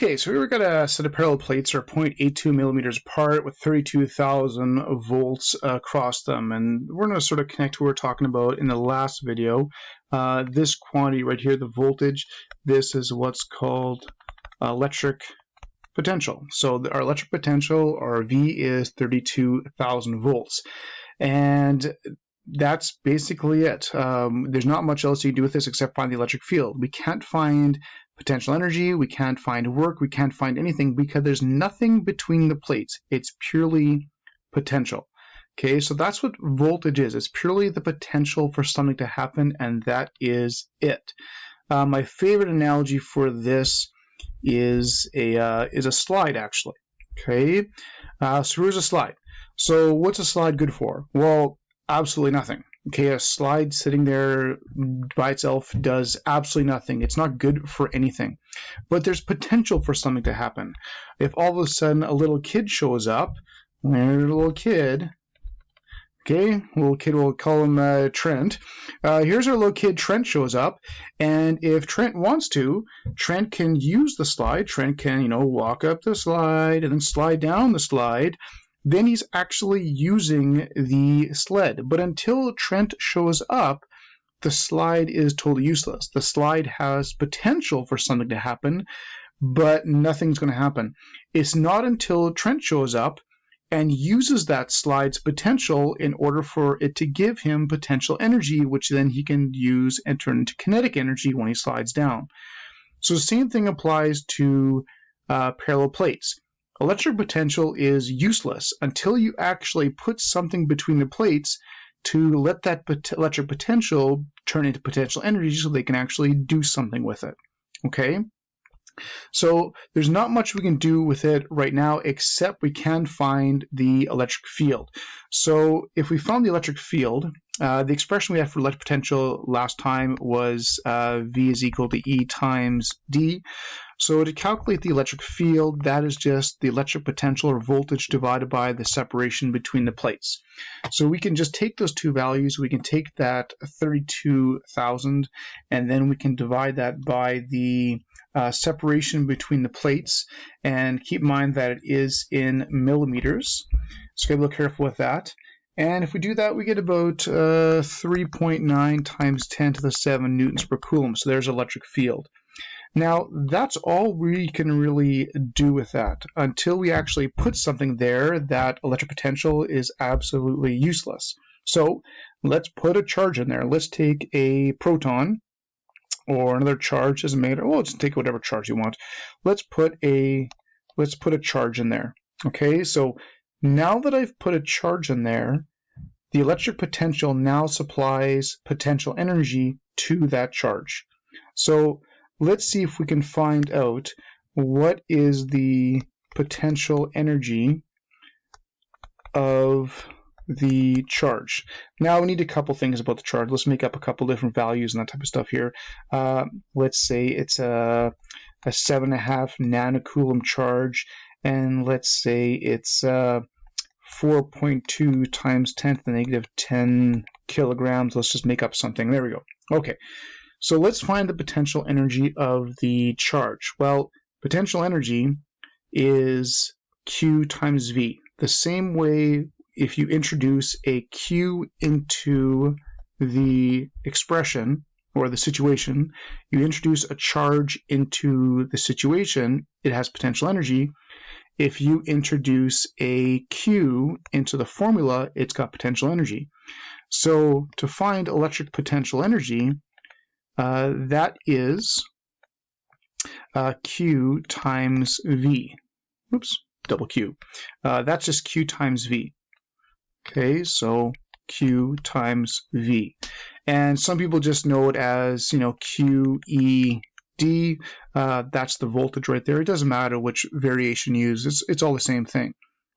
Okay, so we've got a set of parallel plates that are 0.82 millimeters apart with 32,000 volts across them. And we're going to sort of connect to what we were talking about in the last video. This quantity right here, the voltage, this is what's called electric potential. So our electric potential, or V, is 32,000 volts. And that's basically it. There's not much else you can do with this except find the electric field. We can't find potential energy, we can't find work, we can't find anything because there's nothing between the plates. It's purely potential. Okay, so that's what voltage is. It's purely the potential for something to happen, and that is it. My favorite analogy for this is a slide, actually. Okay, so here's a slide. So what's a slide good for? Well, absolutely nothing. Okay, a slide sitting there by itself does absolutely nothing. It's not good for anything. But there's potential for something to happen. If all of a sudden a little kid shows up, there's a little kid, okay, little kid, we'll call him Trent. Here's our little kid, Trent shows up, and if Trent wants to, Trent can use the slide. Trent can, walk up the slide and then slide down the slide. Then he's actually using the sled. But until Trent shows up, the slide is totally useless. The slide has potential for something to happen, but nothing's going to happen. It's not until Trent shows up and uses that slide's potential in order for it to give him potential energy, which then he can use and turn into kinetic energy when he slides down. So the same thing applies to parallel plates. Electric potential is useless until you actually put something between the plates to let that electric potential turn into potential energy so they can actually do something with it. Okay? So there's not much we can do with it right now except we can find the electric field. So if we found the electric field, the expression we had for electric potential last time was V is equal to E times D. So to calculate the electric field, that is just the electric potential or voltage divided by the separation between the plates. So we can just take those two values, we can take that 32,000, and then we can divide that by the separation between the plates, and keep in mind that it is in millimeters. So be a little careful with that. And if we do that, we get about 3.9 times 10 to the 7 newtons per coulomb. So there's electric field. Now, that's all we can really do with that. Until we actually put something there, that electric potential is absolutely useless. So let's put a charge in there. Let's take a proton or another charge, doesn't matter. Well, let's take whatever charge you want. Let's put a charge in there. Okay, so now that I've put a charge in there, the electric potential now supplies potential energy to that charge. So let's see if we can find out what is the potential energy of the charge. Now we need a couple things about the charge. Let's make up a couple different values and that type of stuff here. Let's say it's a 7.5 nanocoulomb charge, and let's say it's 4.2 times 10 to the negative 10 kilograms. Let's just make up something. There we go. Okay. So let's find the potential energy of the charge. Well, potential energy is Q times V. The same way if you introduce a Q into the expression or the situation, you introduce a charge into the situation, it has potential energy. If you introduce a Q into the formula, it's got potential energy. So to find electric potential energy, that is Q times V. Oops, double Q. That's just Q times V. Okay, so Q times V. And some people just know it as, QED. That's the voltage right there. It doesn't matter which variation you use. It's all the same thing.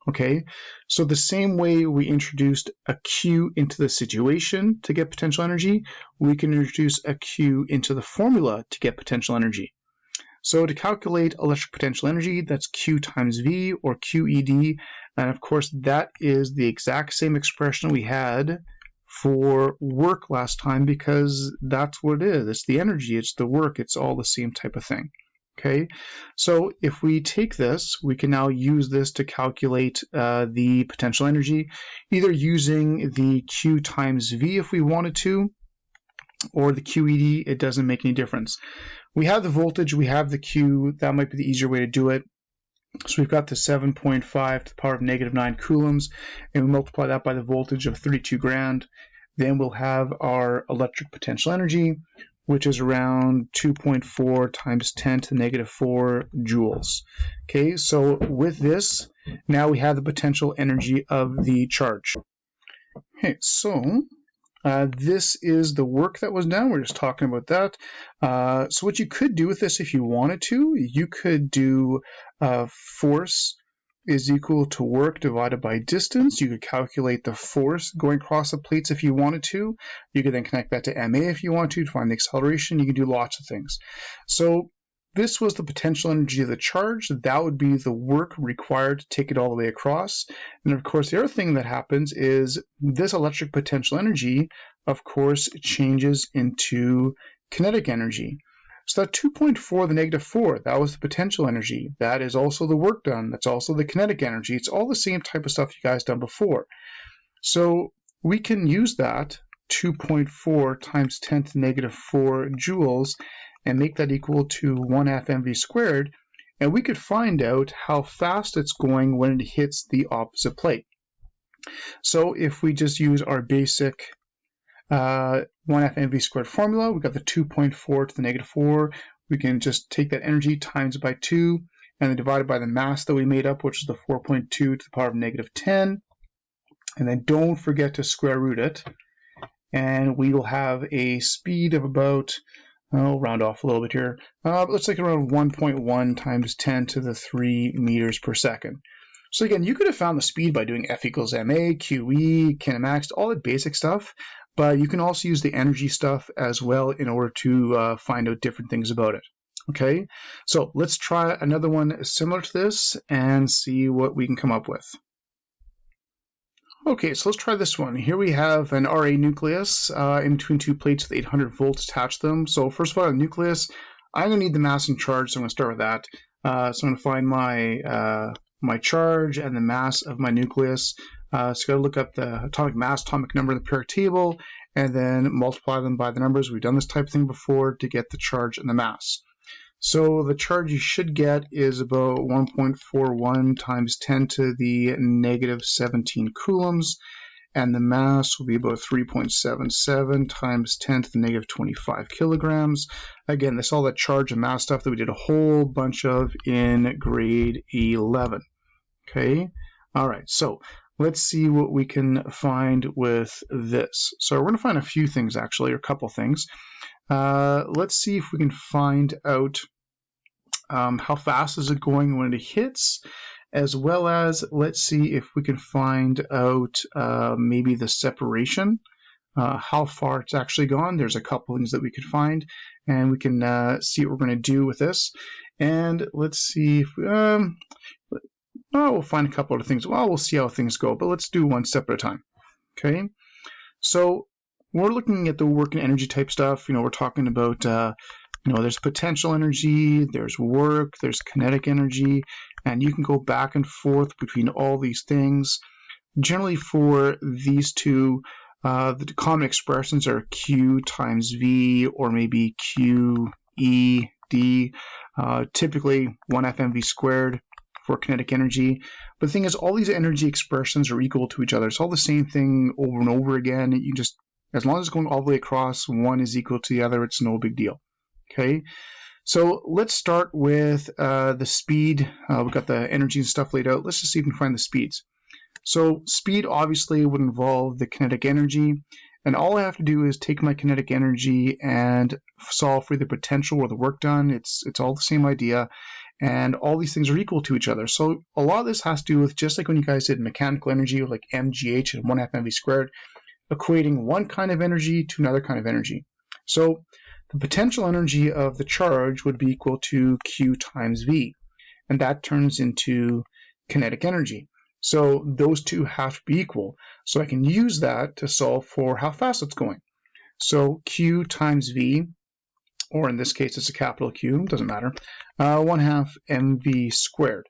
Okay, so the same way we introduced a Q into the situation to get potential energy, we can introduce a Q into the formula to get potential energy. So to calculate electric potential energy, that's Q times V, or QED, and of course that is the exact same expression we had for work last time, because that's what it is. It's the energy, it's the work, it's all the same type of thing. Okay, so if we take this, we can now use this to calculate the potential energy, either using the Q times V if we wanted to, or the QED. It doesn't make any difference. We have the voltage, we have the Q. That might be the easier way to do it. So we've got the 7.5 to the power of -9 coulombs, and we multiply that by the voltage of 32 grand. Then we'll have our electric potential energy, which is around 2.4 times 10 to the -4 joules. Okay, so with this, now we have the potential energy of the charge. Okay, so this is the work that was done. We're just talking about that. So what you could do with this if you wanted to, you could do force is equal to work divided by distance. You could calculate the force going across the plates if you wanted to. You could then connect that to MA if you want to find the acceleration. You can do lots of things. So this was the potential energy of the charge. That would be the work required to take it all the way across. And of course, the other thing that happens is this electric potential energy, of course, changes into kinetic energy. So that 2.4 to the -4, that was the potential energy. That is also the work done. That's also the kinetic energy. It's all the same type of stuff you guys done before. So we can use that 2.4 times 10 to the -4 joules and make that equal to 1/2 mv squared. And we could find out how fast it's going when it hits the opposite plate. So if we just use our basic 1/2 mv squared formula, we've got the 2.4 to the -4. We can just take that energy times by 2 and then divide it by the mass that we made up, which is the 4.2 to the power of -10. And then don't forget to square root it. And we will have a speed of about, I'll round off a little bit here. Let's take around 1.1 times 10 to the 3 meters per second. So again, you could have found the speed by doing F equals ma, QE, kinematics, all the basic stuff. But you can also use the energy stuff as well in order to find out different things about it. Okay, so let's try another one similar to this and see what we can come up with. Okay, so let's try this one. Here we have an Ra nucleus in between two plates with 800 volts attached to them. So first of all, a nucleus, I'm going to need the mass and charge, so I'm going to start with that. So I'm going to find my charge and the mass of my nucleus. So you got to look up the atomic mass, atomic number in the periodic table, and then multiply them by the numbers. We've done this type of thing before to get the charge and the mass. So the charge you should get is about 1.41 times 10 to the -17 coulombs, and the mass will be about 3.77 times 10 to the -25 kilograms. Again, this is all that charge and mass stuff that we did a whole bunch of in grade 11. Okay, all right, so let's see what we can find with this. So we're going to find a few things actually, or a couple things. Let's see if we can find out how fast is it going when it hits, as well as let's see if we can find out maybe the separation, how far it's actually gone. There's a couple things that we could find, and we can see what we're going to do with this. And let's see if we'll find a couple of things. Well, we'll see how things go, but let's do one step at a time. Okay, so we're looking at the work and energy type stuff. We're talking about there's potential energy, there's work, there's kinetic energy, and you can go back and forth between all these things. Generally for these two, the common expressions are Q times V, or maybe Q, E, D, typically 1/2 mv squared for kinetic energy. But the thing is, all these energy expressions are equal to each other. It's all the same thing over and over again. You just, as long as it's going all the way across, one is equal to the other, it's no big deal. Okay, so let's start with the speed. We've got the energy and stuff laid out. Let's just see if we can find the speeds. So speed obviously would involve the kinetic energy, and all I have to do is take my kinetic energy and solve for the potential or the work done. It's all the same idea, and all these things are equal to each other. So a lot of this has to do with, just like when you guys did mechanical energy, like mgh and 1/2 mv squared, equating one kind of energy to another kind of energy. So the potential energy of the charge would be equal to Q times V, and that turns into kinetic energy. So those two have to be equal. So I can use that to solve for how fast it's going. So Q times V or in this case it's a capital Q, doesn't matter, 1/2 mv squared.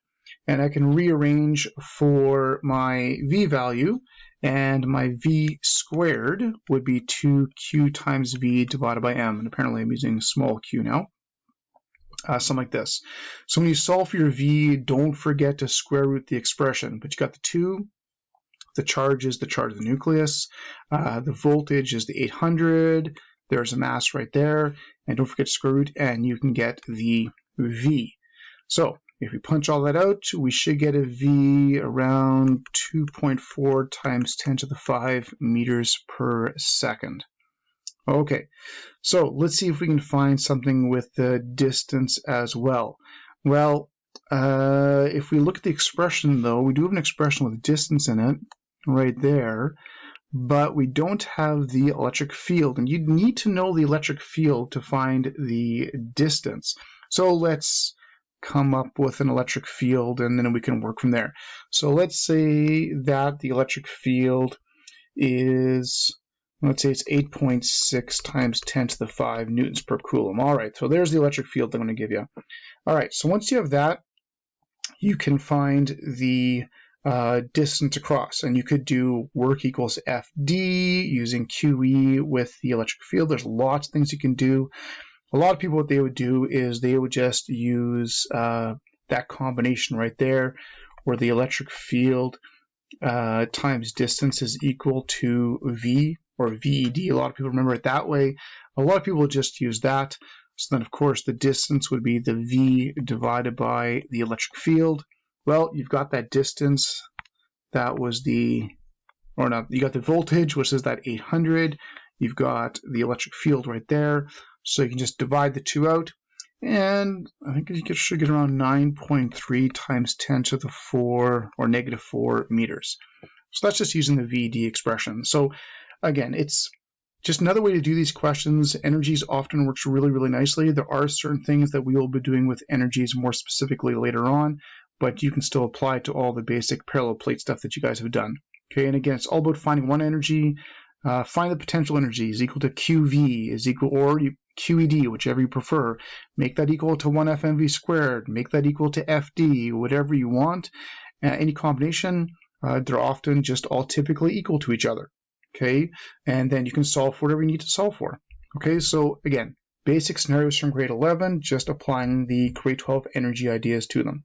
And I can rearrange for my v value, and my v squared would be 2q times v divided by m, and apparently I'm using small q now. Something like this. So when you solve for your v, don't forget to square root the expression, but you got the 2, the charge is the charge of the nucleus, the voltage is the 800, there's a mass right there, and don't forget to square root, and you can get the v. So if we punch all that out, we should get a v around 2.4 times 10 to the 5 meters per second. Okay, so let's see if we can find something with the distance as well. Well, if we look at the expression though, we do have an expression with distance in it right there, but we don't have the electric field, and you need to know the electric field to find the distance. So let's come up with an electric field and then we can work from there. So let's say that the electric field is, let's say it's 8.6 times 10 to the 5 newtons per coulomb. All right, so there's the electric field I'm going to give you. All right, so once you have that, you can find the distance across, and you could do work equals FD using QE with the electric field. There's lots of things you can do. A lot of people, what they would do is they would just use that combination right there, where the electric field times distance is equal to V, or VED. A lot of people remember it that way. A lot of people just use that. So then, of course, the distance would be the V divided by the electric field. Well, you've got that distance. That was the, or not, you got the voltage, which is that 800. You've got the electric field right there. So you can just divide the two out. And I think you should get around 9.3 times 10 to the 4, or negative 4 meters. So that's just using the VD expression. So again, it's just another way to do these questions. Energies often works really, really nicely. There are certain things that we will be doing with energies more specifically later on, but you can still apply it to all the basic parallel plate stuff that you guys have done. Okay, and again, it's all about finding one energy. Find the potential energy is equal to QV is equal, or QED, whichever you prefer. Make that equal to 1 FMV squared. Make that equal to FD, whatever you want. Any combination, they're often just all typically equal to each other. Okay, and then you can solve for whatever you need to solve for. Okay, so again, basic scenarios from grade 11, just applying the grade 12 energy ideas to them.